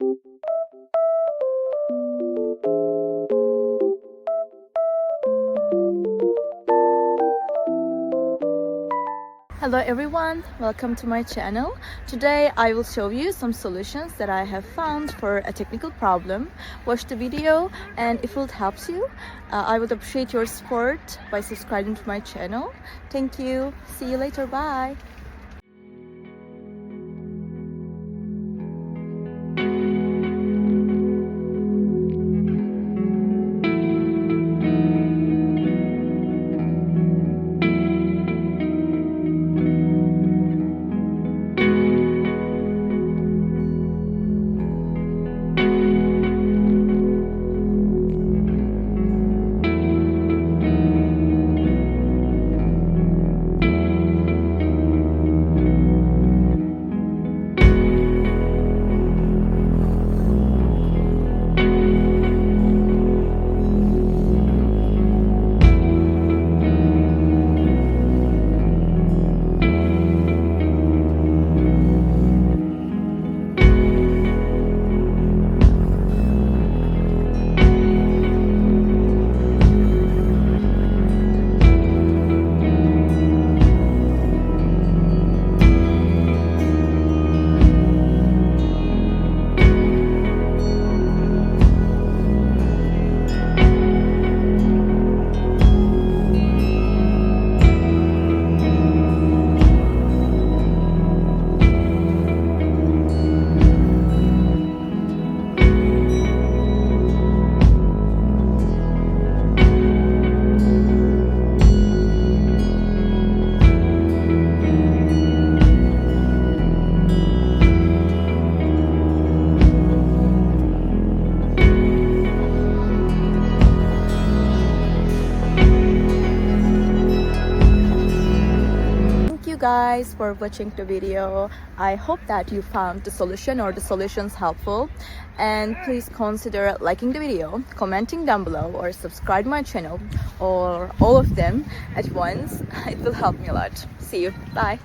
Hello everyone, welcome to my channel. Today I will show you some solutions that I have found for a technical problem. Watch the video, and if it helps you, I would appreciate your support by subscribing to my channel. Thank you. See you later. Bye. Guys, for watching the video. I hope that you found the solution or the solutions helpful, and please consider liking the video, commenting down below, or subscribe my channel, or all of them at once. It will help me a lot. See you. Bye.